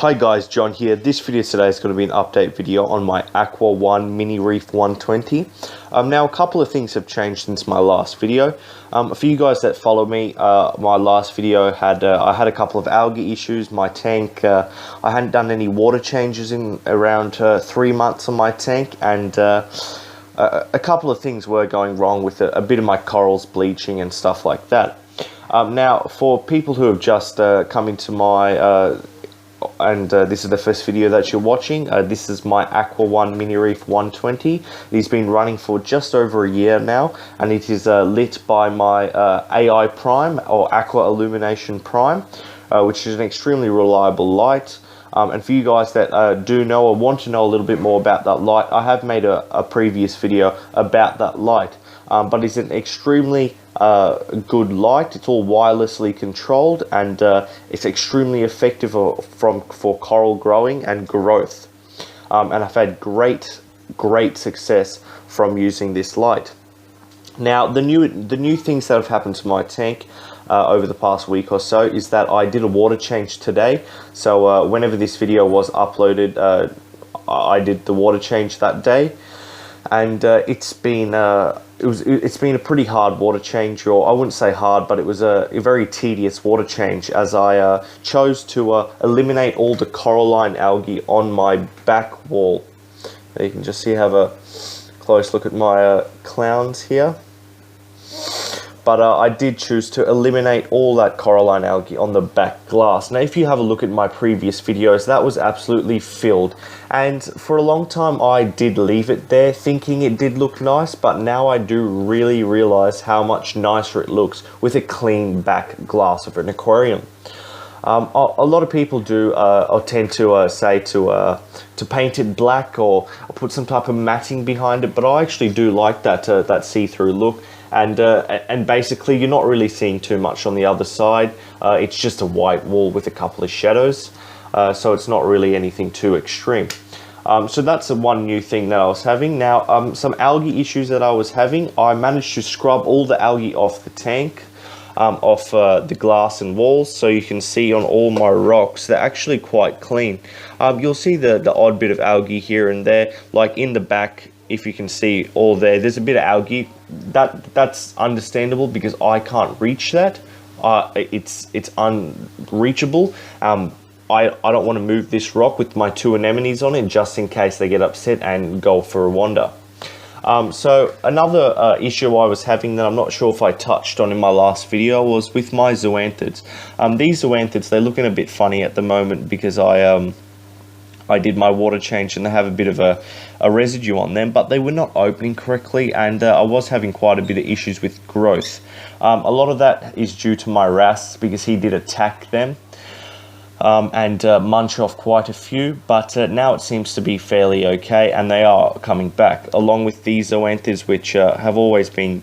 Hi guys, John here. This video today is going to be an update video on my Aqua 1 Mini Reef 120. Now a couple of things have changed since my last video. For you guys that follow me, my last video had I had a couple of algae issues. My tank, I hadn't done any water changes in around 3 months on my tank, and a couple of things were going wrong with a bit of my corals bleaching and stuff like that. Now for people who have just come into my this is the first video that you're watching. This is my Aqua 1 Mini Reef 120. It's been running for just over a year now, and it is lit by my AI Prime, or Aqua Illumination Prime, which is an extremely reliable light. And for you guys that do know or want to know a little bit more about that light, I have made a previous video about that light. But it's an extremely good light. It's all wirelessly controlled, and it's extremely effective for coral growing and growth. And I've had great success from using this light. Now the new things that have happened to my tank over the past week or so is that I did a water change today. So whenever this video was uploaded, I did the water change that day, and it's been a pretty hard water change, or I wouldn't say hard, but it was a very tedious water change, as I chose to eliminate all the coralline algae on my back wall. There you can just see, have a close look at my clowns here. But I did choose to eliminate all that coralline algae on the back glass. Now, if you have a look at my previous videos, that was absolutely filled. And for a long time, I did leave it there, thinking it did look nice. But now I do really realize how much nicer it looks with a clean back glass of an aquarium. A lot of people do or tend to say to paint it black or put some type of matting behind it, but I actually do like that see-through look. And basically you're not really seeing too much on the other side. It's just a white wall with a couple of shadows, so it's not really anything too extreme. So that's the one new thing that I was having. Now some algae issues that I was having, I managed to scrub all the algae off the tank, off the glass and walls, so you can see on all my rocks they're actually quite clean. You'll see the odd bit of algae here and there, like in the back. If you can see all there's a bit of algae. That's understandable because I can't reach that. It's unreachable. I don't want to move this rock with my 2 anemones on it, just in case they get upset and go for a wander. So another issue I was having that I'm not sure if I touched on in my last video was with my zoanthids. These zoanthids, they're looking a bit funny at the moment because I did my water change and they have a bit of a residue on them, but they were not opening correctly, and I was having quite a bit of issues with growth. A lot of that is due to my wrasse, because he did attack them and munch off quite a few, but now it seems to be fairly okay, and they are coming back, along with these zoanthids, which have always been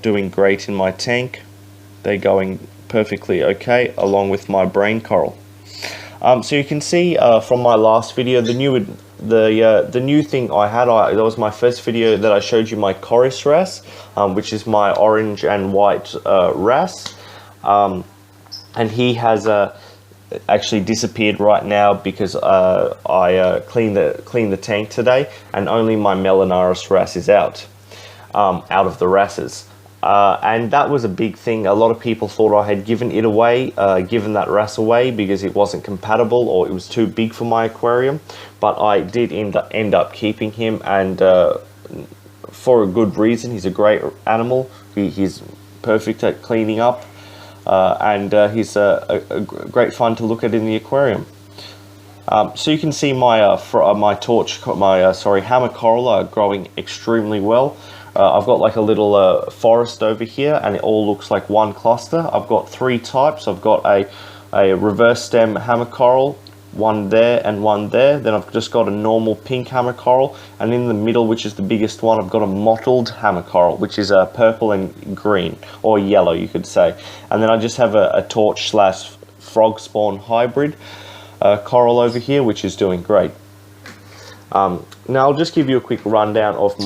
doing great in my tank. They're going perfectly okay, along with my brain coral. So you can see from my last video, the new thing I had, that was my first video that I showed you my chorus wrasse, which is my orange and white wrasse, and he has actually disappeared right now because I cleaned the tank today, and only my Melanaris wrasse is out of the wrasses. And that was a big thing. A lot of people thought I had given it away, given that wrasse away because it wasn't compatible or it was too big for my aquarium. But I did end up keeping him, and for a good reason. He's a great animal. He's perfect at cleaning up, and he's a great fun to look at in the aquarium. So you can see my hammer coral are growing extremely well. I've got like a little forest over here, and it all looks like one cluster. I've got 3 types. I've got a reverse stem hammer coral, one there and one there. Then I've just got a normal pink hammer coral, and in the middle, which is the biggest one, I've got a mottled hammer coral, which is purple and green, or yellow you could say. And then I just have a torch / frog spawn hybrid coral over here, which is doing great. Now I'll just give you a quick rundown of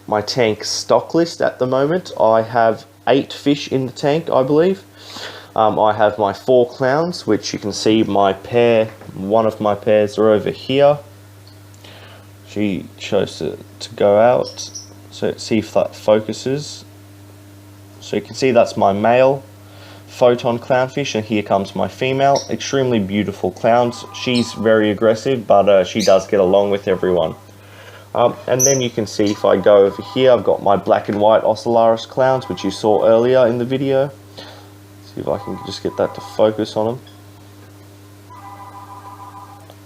my tank stock list at the moment. I have 8 fish in the tank, I believe. I have my 4 clowns, which you can see one of my pairs are over here. She chose to go out, so let's see if that focuses. So you can see that's my male photon clownfish, and here comes my female. Extremely beautiful clowns. She's very aggressive, but she does get along with everyone. And then you can see if I go over here, I've got my black and white Ocellaris clowns, which you saw earlier in the video. See if I can just get that to focus on them.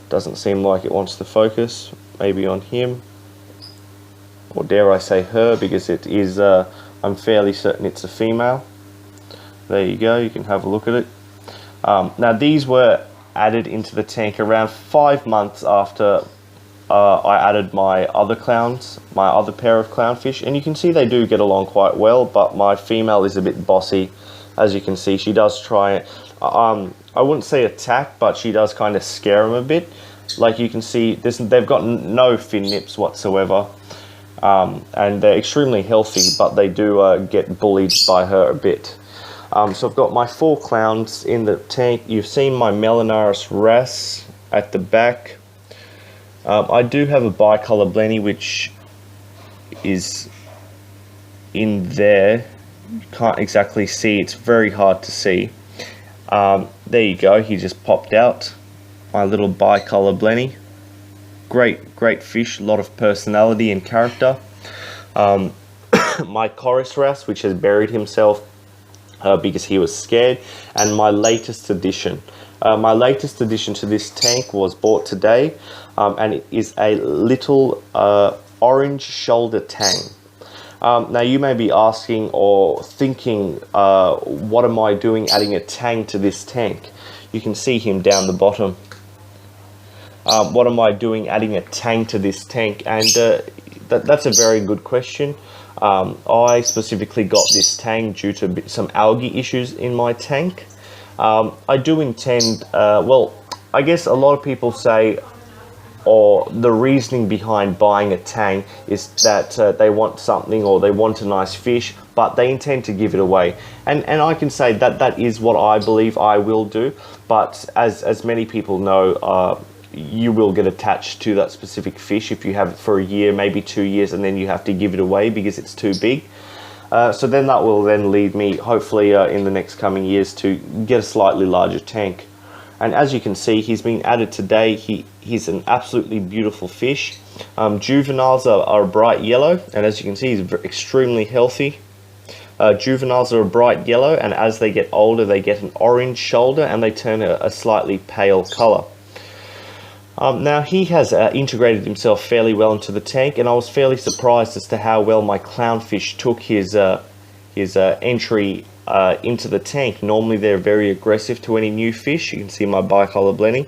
Doesn't seem like it wants to focus. Maybe on him, or dare I say her, because it is, I'm fairly certain it's a female. There you go, you can have a look at it. Now these were added into the tank around 5 months after I added my other pair of clownfish, and you can see they do get along quite well, but my female is a bit bossy. As you can see, she does try, I wouldn't say attack, but she does kind of scare them a bit. Like you can see, they've got no fin nips whatsoever, and they're extremely healthy, but they do get bullied by her a bit. So I've got my 4 clowns in the tank. You've seen my Melanaris wrasse at the back. I do have a bicolor blenny, which is in there. You can't exactly see, it's very hard to see. There you go, he just popped out. My little bicolor blenny. Great fish, a lot of personality and character. My chorus wrasse, which has buried himself because he was scared, and my latest addition. My latest addition to this tank was bought today, and it is a little orange shoulder tang. Now you may be asking or thinking, what am I doing adding a tang to this tank? You can see him down the bottom. What am I doing adding a tang to this tank? And that's a very good question. I specifically got this tang due to some algae issues in my tank. I do intend, well, I guess a lot of people say, or the reasoning behind buying a tang is that they want something, or they want a nice fish, but they intend to give it away. And I can say that that is what I believe I will do, but as many people know, you will get attached to that specific fish if you have it for a year, maybe 2 years, and then you have to give it away because it's too big. So then that will then lead me, hopefully in the next coming years, to get a slightly larger tank. And as you can see, he's been added today. He's an absolutely beautiful fish. Juveniles are a bright yellow, and as you can see, he's extremely healthy. Juveniles are a bright yellow, and as they get older, they get an orange shoulder, and they turn a slightly pale color. Now he has integrated himself fairly well into the tank, and I was fairly surprised as to how well my clownfish took his entry into the tank. Normally they're very aggressive to any new fish. You can see my bicolor blenny.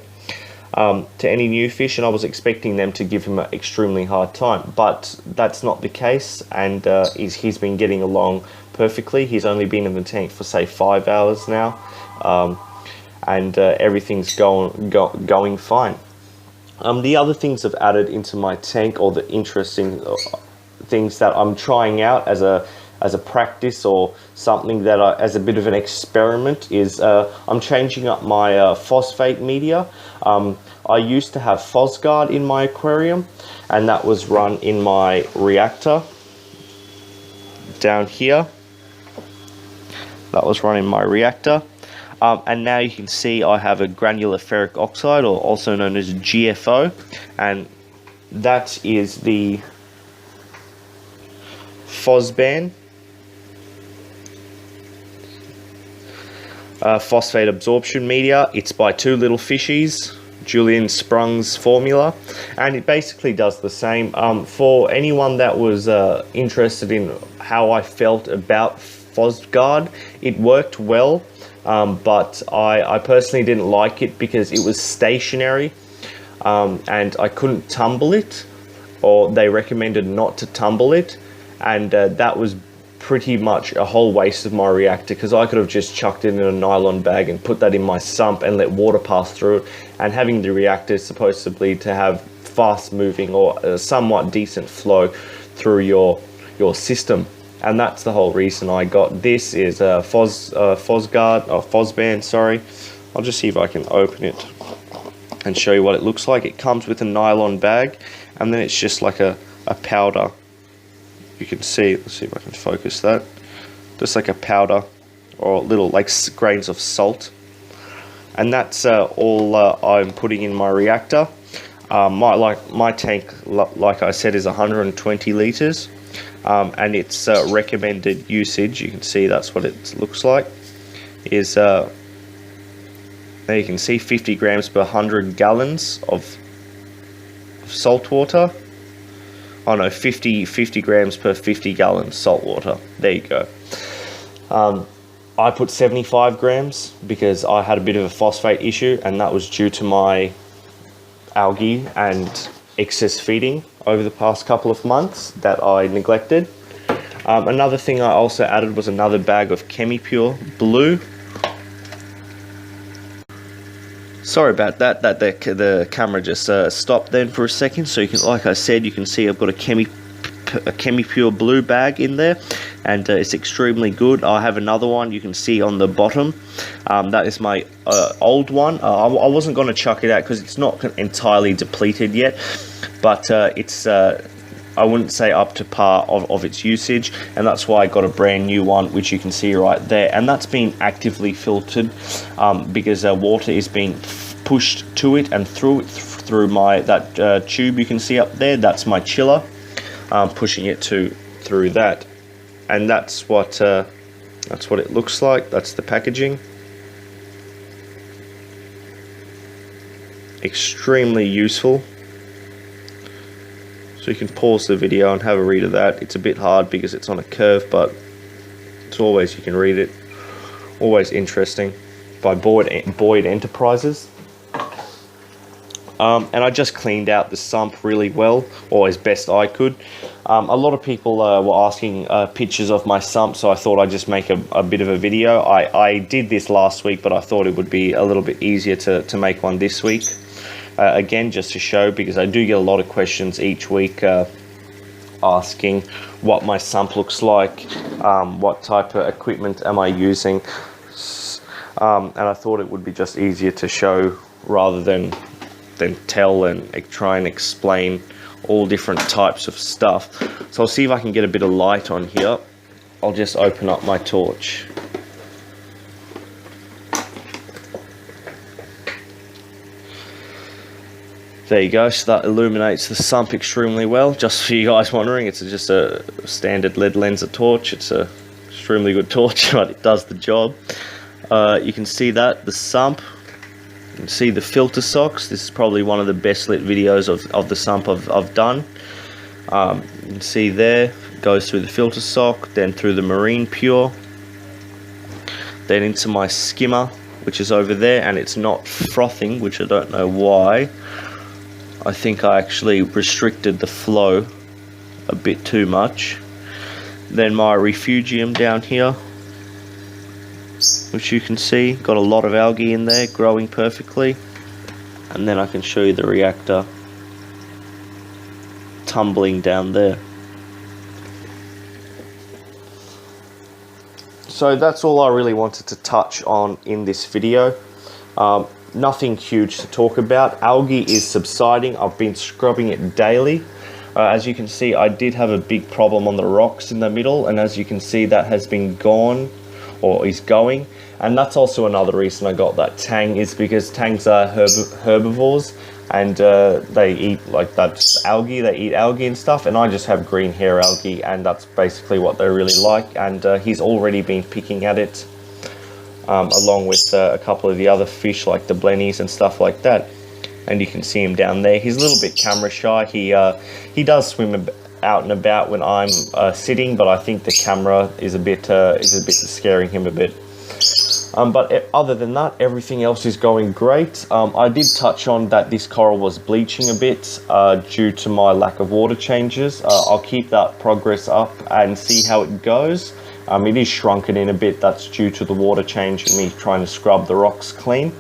To any new fish, and I was expecting them to give him an extremely hard time, but that's not the case, and he's been getting along perfectly. He's only been in the tank for say 5 hours now, and everything's going fine. The other things I've added into my tank, or the interesting things that I'm trying out as a practice or something that as a bit of an experiment, is I'm changing up my phosphate media. I used to have Phosguard in my aquarium, and that was run in my reactor down here. That was run in my reactor. And now you can see I have a granular ferric oxide, or also known as GFO, and that is the Phosban phosphate absorption media. It's by Two Little Fishies, Julian Sprung's formula, and it basically does the same. For anyone that was interested in how I felt about Phosguard, it worked well. But I personally didn't like it because it was stationary, and I couldn't tumble it, or they recommended not to tumble it, and that was pretty much a whole waste of my reactor, because I could have just chucked it in a nylon bag and put that in my sump and let water pass through it, and having the reactor is supposedly to have fast moving or a somewhat decent flow through your system. And that's the whole reason I got this. Is Fosband, sorry. I'll just see if I can open it and show you what it looks like. It comes with a nylon bag, and then it's just like a powder. You can see, let's see if I can focus that. Just like a powder or little like grains of salt. And that's all I'm putting in my reactor. My tank, like I said, is 120 liters. And its recommended usage, you can see that's what it looks like, is there you can see 50 grams per 100 gallons of salt water. Oh no, 50 grams per 50 gallons salt water. There you go. I put 75 grams because I had a bit of a phosphate issue, and that was due to my algae and excess feeding over the past couple of months that I neglected. Another thing I also added was another bag of ChemiPure Blue. Sorry about that. The camera just stopped then for a second. So you can, like I said, you can see I've got a ChemiPure Blue bag in there, and it's extremely good. I have another one you can see on the bottom. That is my old one. I wasn't going to chuck it out because it's not entirely depleted yet, but it's I wouldn't say up to par of its usage, and that's why I got a brand new one, which you can see right there, and that's been actively filtered because water is being pushed to it and through my tube you can see up there. That's my chiller, pushing it through that, and that's what it looks like. That's the packaging. Extremely useful. So you can pause the video and have a read of that. It's a bit hard because it's on a curve, but it's always, you can read it. Always interesting. By Boyd Enterprises. And I just cleaned out the sump really well, or as best I could. A lot of people were asking pictures of my sump, so I thought I'd just make a bit of a video. I did this last week, but I thought it would be a little bit easier to make one this week. Again, just to show, because I do get a lot of questions each week asking what my sump looks like, what type of equipment am I using, and I thought it would be just easier to show rather than tell and try and explain all different types of stuff. So I'll see if I can get a bit of light on here. I'll just open up my torch. There you go, so that illuminates the sump extremely well. Just for you guys wondering, it's just a standard lead lenser torch. It's a extremely good torch, but it does the job. You can see that, the sump. You can see the filter socks. This is probably one of the best lit videos of the sump I've done. You can see there, it goes through the filter sock, then through the marine pure, then into my skimmer, which is over there, and it's not frothing, which I don't know why. I think I actually restricted the flow a bit too much. Then my refugium down here, which you can see, got a lot of algae in there, growing perfectly. And then I can show you the reactor tumbling down there. So that's all I really wanted to touch on in this video. Nothing huge to talk about. Algae is subsiding. I've been scrubbing it daily. As you can see, I did have a big problem on the rocks in the middle, and as you can see, that has been gone, or is going. And that's also another reason I got that Tang, is because Tangs are herbivores, and they eat like that's algae. They eat algae and stuff, and I just have green hair algae, and that's basically what they really like. And he's already been picking at it, along with a couple of the other fish like the blennies and stuff like that. And you can see him down there. He's a little bit camera shy. He does swim out and about when I'm sitting, but I think the camera is a bit scaring him a bit. But other than that, everything else is going great. I did touch on that this coral was bleaching a bit due to my lack of water changes. I'll keep that progress up and see how it goes. It is shrunken in a bit. That's due to the water change and me trying to scrub the rocks clean.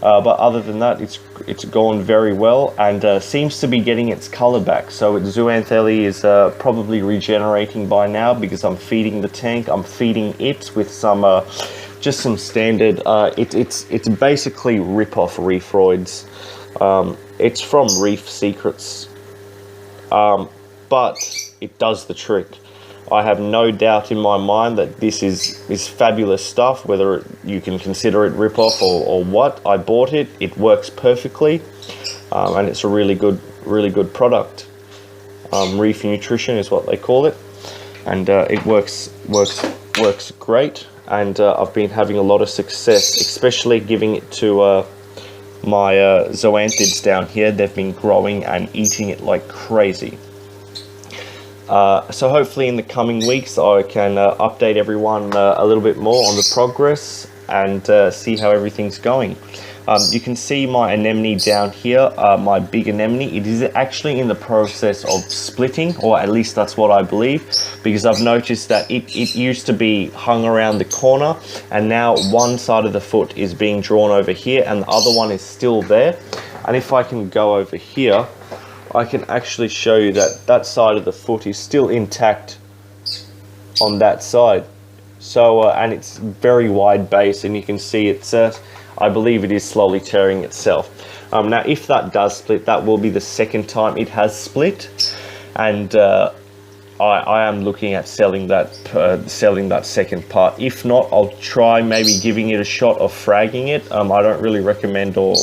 but other than that, it's gone very well, and seems to be getting its color back. So its zooanthellae is probably regenerating by now, because I'm feeding the tank. I'm feeding it with some just some standard. It's basically rip-off Reefroids. It's from Reef Secrets, but it does the trick. I have no doubt in my mind that this is fabulous stuff, whether you can consider it rip-off or what. I bought it, it works perfectly, and it's a really good product. Reef Nutrition is what they call it, and it works great, and I've been having a lot of success, especially giving it to my zoanthids down here. They've been growing and eating it like crazy. So hopefully in the coming weeks I can update everyone a little bit more on the progress and see how everything's going. You can see my anemone down here, my big anemone. It is actually in the process of splitting, or at least that's what I believe, because I've noticed that it used to be hung around the corner, and now one side of the foot is being drawn over here and the other one is still there. And if I can go over here, I can actually show you that that side of the foot is still intact on that side. So and it's very wide base, and you can see it's I believe it is slowly tearing itself. Now if that does split, that will be the second time it has split, and I am looking at selling that second part. If not, I'll try maybe giving it a shot of fragging it. I don't really recommend or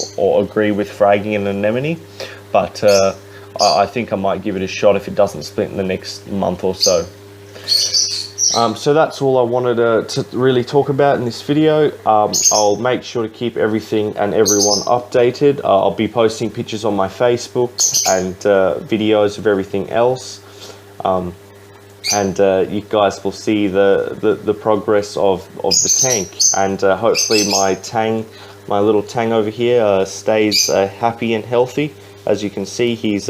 agree with fragging an anemone, but I think I might give it a shot if it doesn't split in the next month or so. So that's all I wanted to really talk about in this video. I'll make sure to keep everything and everyone updated. I'll be posting pictures on my Facebook and videos of everything else. And you guys will see the progress of the tank, and hopefully my little Tang over here stays happy and healthy. As you can see, he's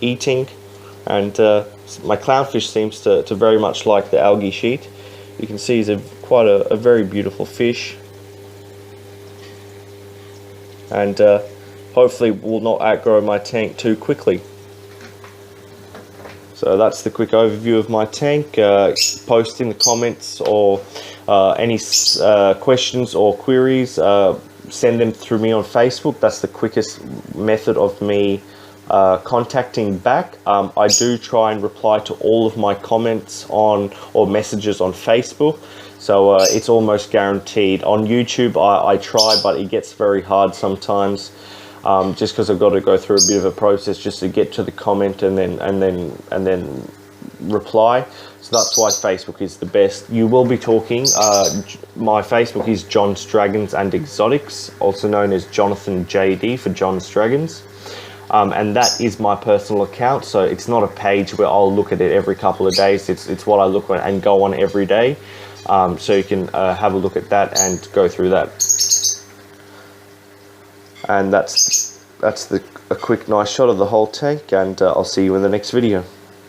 eating, and my clownfish seems to very much like the algae sheet. You can see he's quite a very beautiful fish, and hopefully will not outgrow my tank too quickly. So that's the quick overview of my tank. Post in the comments or any questions or queries. Send them through me on Facebook. That's the quickest method of me contacting back. I do try and reply to all of my comments or messages on Facebook, so it's almost guaranteed. On YouTube I try, but it gets very hard sometimes, just because I've got to go through a bit of a process just to get to the comment and then reply. So that's why Facebook is the best. You will be talking, my Facebook is John's Dragons and Exotics, also known as Jonathan JD for John's Dragons, and that is my personal account. So it's not a page where I'll look at it every couple of days. It's what I look at and go on every day, so you can have a look at that and go through that. And that's a quick nice shot of the whole tank, and I'll see you in the next video.